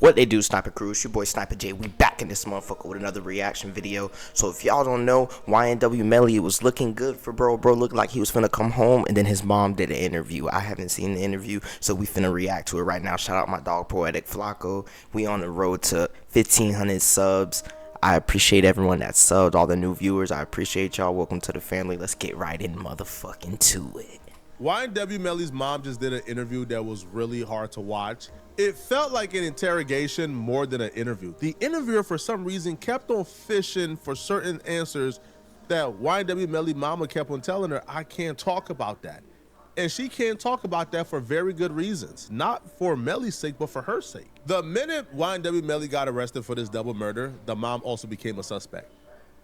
What they do, Sniper Crew? It's your boy Sniper J. We back in this motherfucker with another reaction video. So if y'all don't know, YNW Melly was looking good for bro. Bro looked like he was finna come home, and then his mom did an interview. I haven't seen the interview, so we finna react to it right now. Shout out my dog Poetic Flacco. We on the road to 1,500 subs. I appreciate everyone that subbed, all the new viewers. I appreciate y'all. Welcome to the family. Let's get right in motherfucking to it. YNW Melly's mom just did an interview that was really hard to watch. It felt like an interrogation more than an interview. The interviewer, for some reason, kept on fishing for certain answers that YNW Melly mama kept on telling her, I can't talk about that. And she can't talk about that for very good reasons. Not for Melly's sake, but for her sake. The minute YNW Melly got arrested for this double murder, the mom also became a suspect.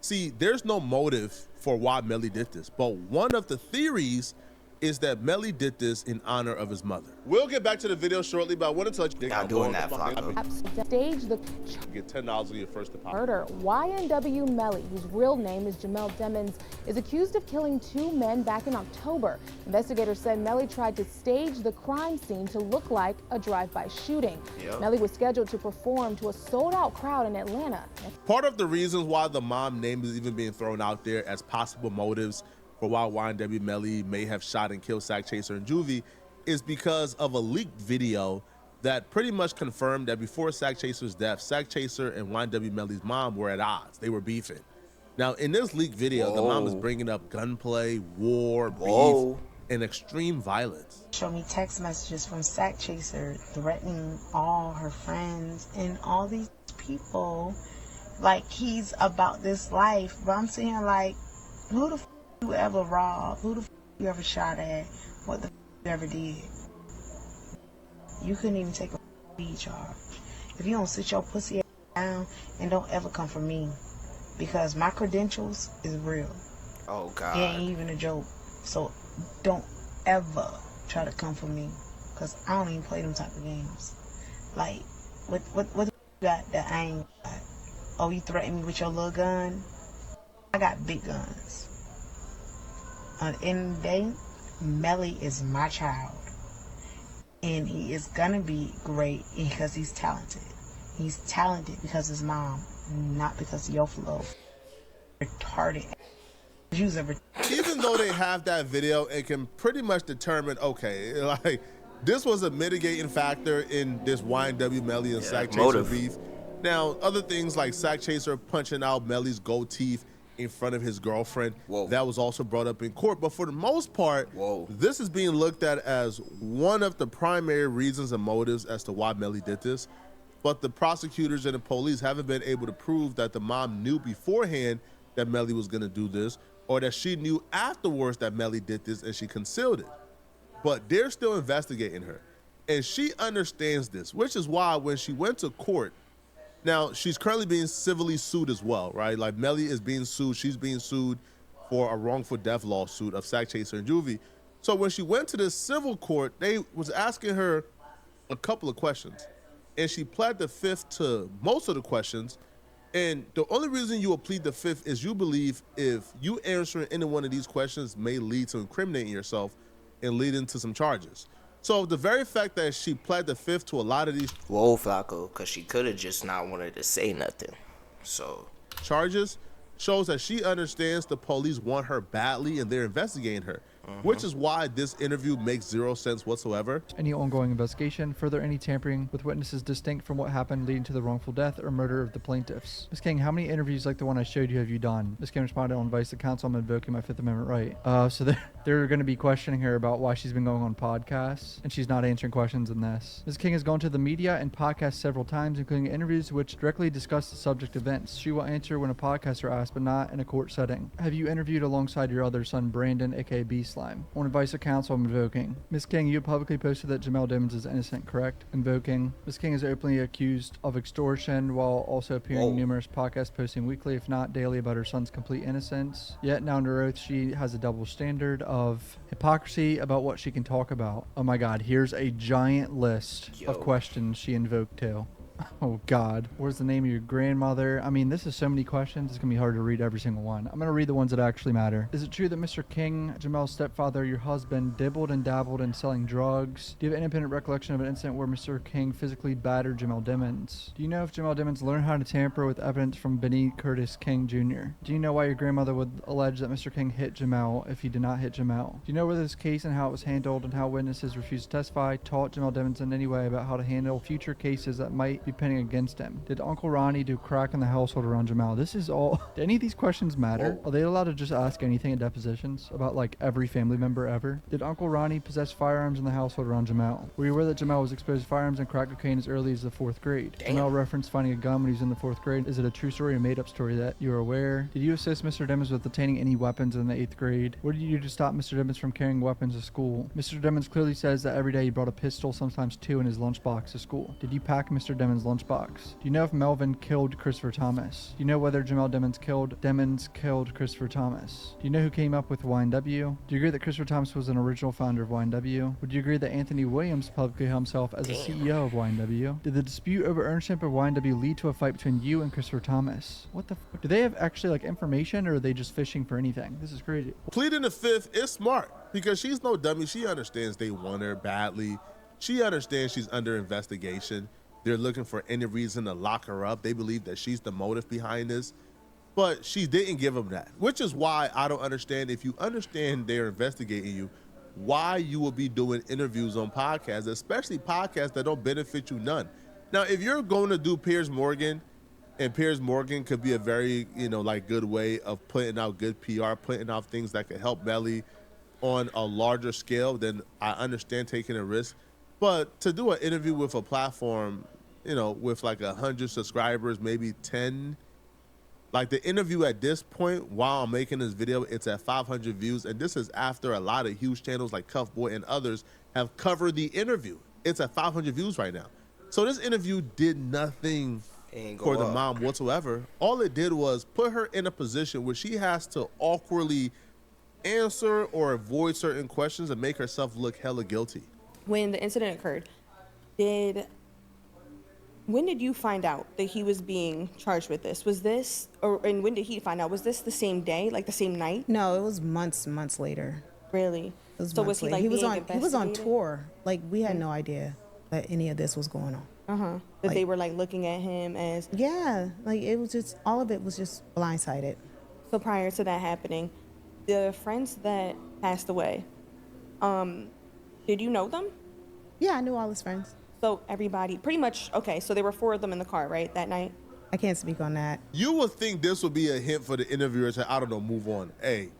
See, there's no motive for why Melly did this, but one of the theories is that Melly did this in honor of his mother. We'll get back to the video shortly, but I want to touch you. Not doing that, Flacco. Stage the get $10 on your first deposit. murder. YNW Melly, whose real name is Jamel Demons, is accused of killing 2 men back in October. Investigators said Melly tried to stage the crime scene to look like a drive-by shooting. Yep. Melly was scheduled to perform to a sold-out crowd in Atlanta. Part of the reasons why the mom name is even being thrown out there as possible motives for why YNW Melly may have shot and killed Sack Chaser and Juvie is because of a leaked video that pretty much confirmed that before Sack Chaser's death, Sack Chaser and YNW Melly's mom were at odds. They were beefing. Now, in this leaked video, the mom is bringing up gunplay, war, beef, and extreme violence. Show me text messages from Sack Chaser threatening all her friends and all these people like he's about this life. But I'm sitting here like, who the f you ever robbed? Who the f you ever shot at? What the f you ever did? You couldn't even take a weed charge. If you don't sit your pussy ass down and don't ever come for me, because my credentials is real. Oh God. It ain't even a joke. So don't ever try to come for me, because I don't even play them type of games. Like, what you got that I ain't got? Oh, you threaten me with your little gun? I got big guns. At the end of the day, Melly is my child. And he is gonna be great because he's talented. He's talented because his mom, not because of your flow. Retarded. Even though they have that video, it can pretty much determine, okay, like, this was a mitigating factor in this YNW Melly and Sack Chaser beef. Now, other things like Sack Chaser punching out Melly's gold teeth in front of his girlfriend, that was also brought up in court. But for the most part, this is being looked at as one of the primary reasons and motives as to why Melly did this. But the prosecutors and the police haven't been able to prove that the mom knew beforehand that Melly was going to do this, or that she knew afterwards that Melly did this and she concealed it. But they're still investigating her. And she understands this, which is why when she went to court, now, she's currently being civilly sued as well, right? Like, Melly is being sued. She's being sued for a wrongful death lawsuit of Sack Chaser and Juvie. So when she went to the civil court, they was asking her a couple of questions. And she pled the fifth to most of the questions. And the only reason you will plead the fifth is you believe if you answering any one of these questions may lead to incriminating yourself and leading to some charges. So the very fact that she pled the fifth to a lot of these Flacco, because she could have just not wanted to say nothing. So charges shows that she understands the police want her badly and they're investigating her, which is why this interview makes zero sense whatsoever. Any ongoing investigation, further any tampering with witnesses distinct from what happened leading to the wrongful death or murder of the plaintiffs. Ms. King, how many interviews like the one I showed you have you done? Ms. King responded on advice of counsel, I'm invoking my Fifth Amendment right. So they're going to be questioning her about why she's been going on podcasts, and she's not answering questions in this. Ms. King has gone to the media and podcasts several times, including interviews which directly discuss the subject events. She will answer when a podcaster asks, but not in a court setting. Have you interviewed alongside your other son, Brandon, aka B-Slime? On advice of counsel, I'm invoking. Ms. King, you have publicly posted that Jamel Demons is innocent, correct? Invoking. Ms. King is openly accused of extortion while also appearing in numerous podcasts, posting weekly, if not daily, about her son's complete innocence. Yet now under oath, she has a double standard of hypocrisy about what she can talk about. Oh my God, here's a giant list of questions she invoked too. Oh God, what's the name of your grandmother? I mean, this is so many questions. It's gonna be hard to read every single one. I'm gonna read the ones that actually matter. Is it true that Mr. King, Jamel's stepfather, your husband, dibbled and dabbled in selling drugs? Do you have an independent recollection of an incident where Mr. King physically battered Jamel Dimmons? Do you know if Jamel Dimmons learned how to tamper with evidence from Benny Curtis King Jr.? Do you know why your grandmother would allege that Mr. King hit Jamel if he did not hit Jamel? Do you know whether this case and how it was handled and how witnesses refused to testify taught Jamel Dimmons in any way about how to handle future cases that might be pending against him? Did Uncle Ronnie do crack in the household around Jamel? This is all. Do any of these questions matter? Are they allowed to just ask anything at depositions about like every family member ever? Did Uncle Ronnie possess firearms in the household around Jamel? Were you aware that Jamel was exposed to firearms and crack cocaine as early as the 4th grade? Jamel referenced finding a gun when he was in the 4th grade. Is it a true story or made up story that you are aware? Did you assist Mr. Dimmons with obtaining any weapons in the 8th grade? What did you do to stop Mr. Dimmons from carrying weapons to school? Mr. Dimmons clearly says that every day he brought a pistol, sometimes 2, in his lunchbox to school. Did you pack Mr. Dimmons' lunchbox? Do you know if Melvin killed Christopher Thomas? Do you know whether Jamel Dimmons killed Christopher Thomas? Do you know who came up with YNW? Do you agree that Christopher Thomas was an original founder of YNW? Would you agree that Anthony Williams publicly hailed himself as the CEO of YNW? Did the dispute over ownership of YNW lead to a fight between you and Christopher Thomas? What the fuck? Do they have actually like information, or are they just fishing for anything? This is crazy. Pleading the fifth is smart because she's no dummy. She understands they want her badly. She understands she's under investigation. They're looking for any reason to lock her up. They believe that she's the motive behind this, but she didn't give them that, which is why I don't understand. If you understand they're investigating you, why you will be doing interviews on podcasts, especially podcasts that don't benefit you none. Now, if you're going to do Piers Morgan, and Piers Morgan could be a very, like good way of putting out good PR, putting out things that could help Melly on a larger scale, then I understand taking a risk. But to do an interview with a platform, with like 100 subscribers, maybe 10, like the interview at this point, while I'm making this video, it's at 500 views. And this is after a lot of huge channels like Cuff Boy and others have covered the interview. It's at 500 views right now. So this interview did nothing for the mom whatsoever. All it did was put her in a position where she has to awkwardly answer or avoid certain questions and make herself look hella guilty. When the incident occurred, when did you find out that he was being charged with this? And when did he find out? Was this the same day, like the same night? No, it was months later. Really? So was he like he was on tour. Like we had no idea that any of this was going on. That they were like looking at him as like it was just all of it was just blindsided. So prior to that happening, the friends that passed away, did you know them? Yeah, I knew all his friends. So everybody, pretty much, okay, so there were 4 of them in the car, right, that night? I can't speak on that. You would think this would be a hint for the interviewer to, I don't know, move on. Hey,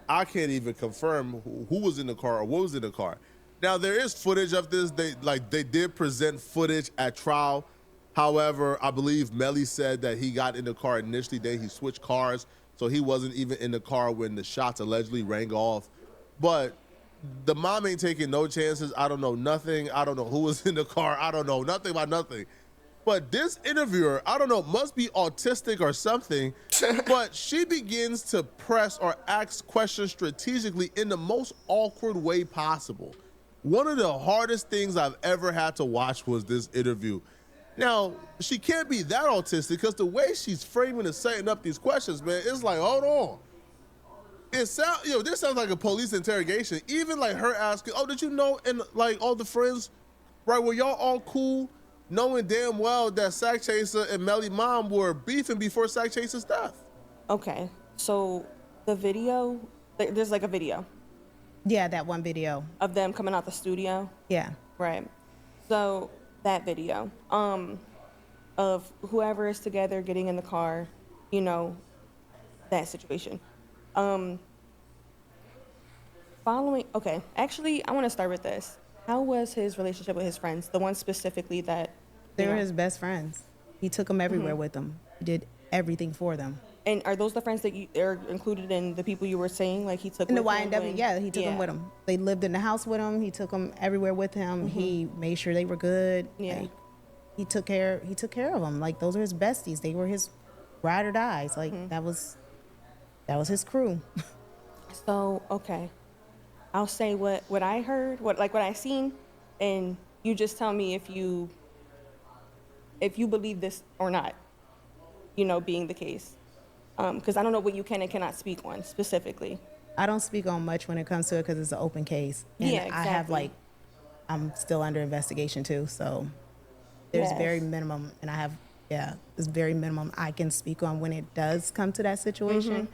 I can't even confirm who was in the car or what was in the car. Now, there is footage of this. They did present footage at trial. However, I believe Mellys said that he got in the car initially, then he switched cars, so he wasn't even in the car when the shots allegedly rang off. But the mom ain't taking no chances. I don't know nothing. I don't know who was in the car. I don't know nothing about nothing. But this interviewer, I don't know, must be autistic or something, but she begins to press or ask questions strategically in the most awkward way possible. One of the hardest things I've ever had to watch was this interview. Now, she can't be that autistic because the way she's framing and setting up these questions, man, it's like, hold on. This sounds like a police interrogation. Even like her asking, oh, did you know, and like all the friends, right, were y'all all cool, knowing damn well that Sack Chaser and Melly mom were beefing before Sack Chaser's death? Okay, so the video, there's like a video. Yeah, that one video. Of them coming out the studio? Yeah. Right. So that video of whoever is together getting in the car, that situation. Actually, I want to start with this. How was his relationship with his friends? The ones specifically that... They were his best friends. He took them everywhere with him. He did everything for them. And are those the friends that are included in the people you were saying? Like he took in the YNW, yeah, he took them with him. They lived in the house with him. He took them everywhere with him. He made sure they were good. Yeah. Like, he took care of them. Like those are his besties. They were his ride or dies. Like that was his crew. So, okay. I'll say what I heard, what I seen, and you just tell me if if you believe this or not, you know, being the case. Because I don't know what you can and cannot speak on specifically. I don't speak on much when it comes to it because it's an open case. And Yeah, exactly. I have I'm still under investigation too, so there's Yes. very minimum, and there's very minimum I can speak on when it does come to that situation.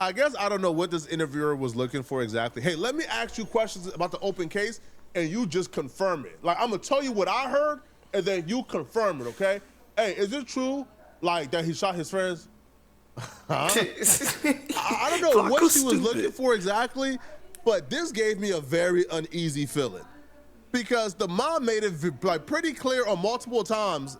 I guess I don't know what this interviewer was looking for exactly. Hey, let me ask you questions about the open case, and you just confirm it. Like, I'm gonna tell you what I heard, and then you confirm it, okay? Hey, is it true, like, that he shot his friends? Huh? I don't know what she was looking for exactly, but this gave me a very uneasy feeling. Because the mom made it like pretty clear on multiple times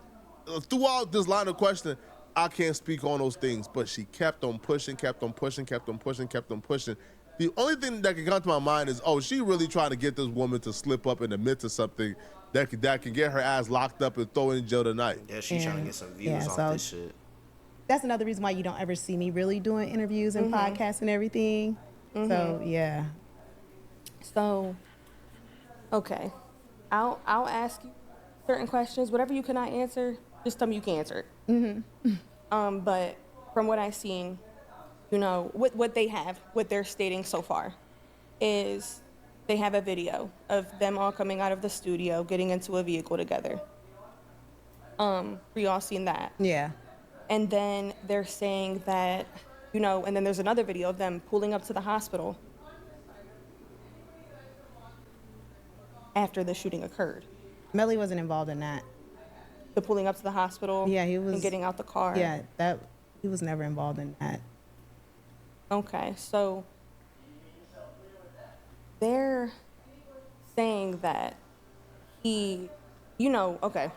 throughout this line of questioning, I can't speak on those things, but she kept on pushing, kept on pushing, kept on pushing, kept on pushing. The only thing that can come to my mind is, oh, she really trying to get this woman to slip up and admit to something that can get her ass locked up and thrown in jail tonight. Yeah, she's trying to get some views off this shit. That's another reason why you don't ever see me really doing interviews and podcasts and everything. So, yeah. So, okay. I'll ask you certain questions. Whatever you cannot answer, just tell me you can answer it. But from what I've seen, you know, what they're stating so far is they have a video of them all coming out of the studio, getting into a vehicle together. We all seen that. Yeah. And then they're saying that, you know, and then there's another video of them pulling up to the hospital after the shooting occurred. Melly wasn't involved in that. The pulling up to the hospital. Yeah, he was. And getting out the car. Yeah, he was never involved in that. Okay, so they're saying that he, you know, okay,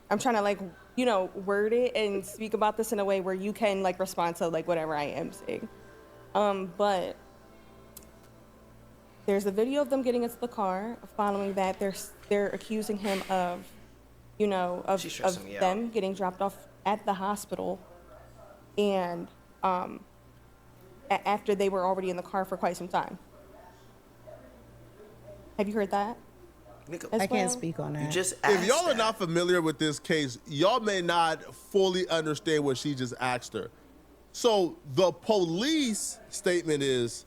I'm trying to like, you know, word it and speak about this in a way where you can like respond to like whatever I am saying. But there's a video of them getting into the car. Following that, they're accusing him of, you know, of them getting dropped off at the hospital, and after they were already in the car for quite some time. Have you heard that? I can't speak on that. You just If y'all are not familiar with this case, y'all may not fully understand what she just asked her. So the police statement is,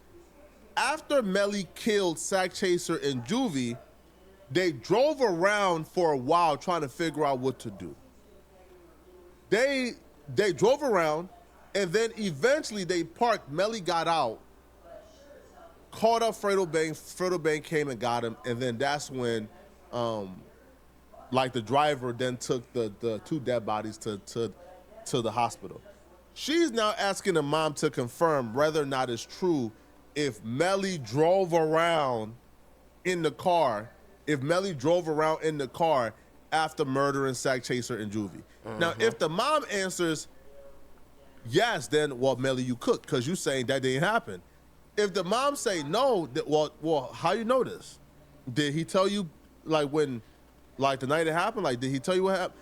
after Melly killed Sack Chaser and Juvie, they drove around for a while trying to figure out what to do. They drove around, and then eventually they parked. Melly got out, called up Fredo Bang. Fredo Bang came and got him, and then that's when, like, the driver then took the two dead bodies to the hospital. She's now asking the mom to confirm whether or not it's true if Melly drove around in the car, after murdering Sack Chaser and Juvie. Now, if the mom answers yes, then, well, Melly, you cooked, because you saying that didn't happen. If the mom say no, well, how you know this? Did he tell you, like, when, like, the night it happened? Like, did he tell you what happened?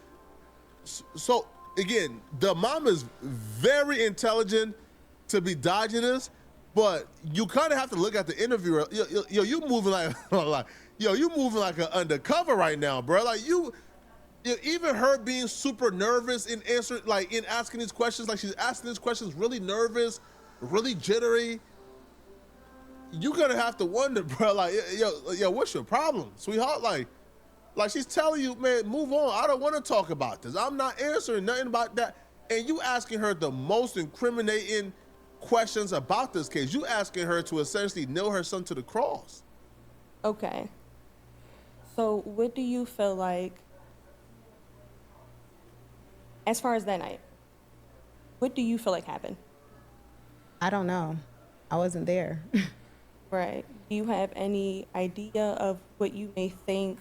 So, again, the mom is very intelligent to be dodging this, but you kind of have to look at the interviewer. Yo, you moving like, you moving like an undercover right now, bro. Like, you even her being super nervous in asking these questions, like she's asking these questions really nervous, really jittery. You're gonna have to wonder, bro. Like, yo, what's your problem, sweetheart? Like she's telling you, man, move on. I don't want to talk about this. I'm not answering nothing about that. And you asking her the most incriminating questions about this case. You asking her to essentially nail her son to the cross. Okay. So what do you feel like, as far as that night, what do you feel like happened? I don't know. I wasn't there. Right. Do you have any idea of what you may think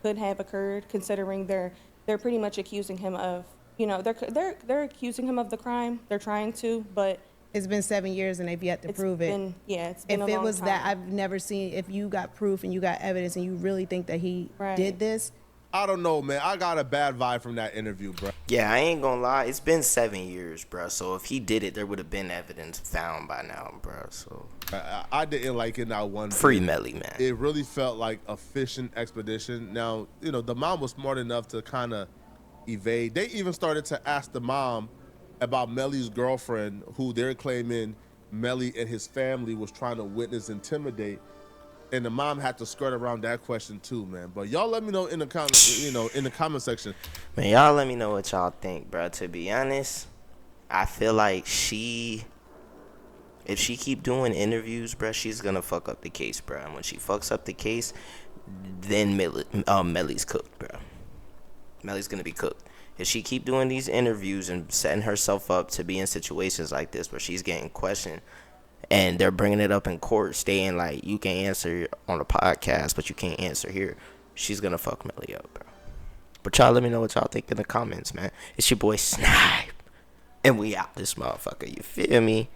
could have occurred, considering they're pretty much accusing him of, you know, they're accusing him of the crime. They're trying to, but It's been 7 years and they've yet to prove it. It's been If a it long was time. that, I've never seen, if you got proof and you got evidence and you really think that he did this. I don't know, man. I got a bad vibe from that interview, bro. Yeah, I ain't gonna lie. It's been 7 years, bro. So if he did it, there would have been evidence found by now, bro. So I didn't like it not one bit. free Melly, man. It really felt like a fishing expedition. Now, you know, the mom was smart enough to kind of evade. They even started to ask the mom about Melly's girlfriend, who they're claiming Melly and his family was trying to witness intimidate. And the mom had to skirt around that question too, man. But y'all let me know in the comments, in the comment section. Man, y'all let me know what y'all think, bro. To be honest, I feel like if she keep doing interviews, bro, she's gonna fuck up the case, bro. And when she fucks up the case, then Melly's cooked, bro. Melly's gonna be cooked. If she keep doing these interviews and setting herself up to be in situations like this where she's getting questioned, and they're bringing it up in court, staying like, you can answer on a podcast, but you can't answer here, she's gonna fuck Melly up, bro. But y'all let me know what y'all think in the comments, man. It's your boy Snipe, and we out this motherfucker, you feel me?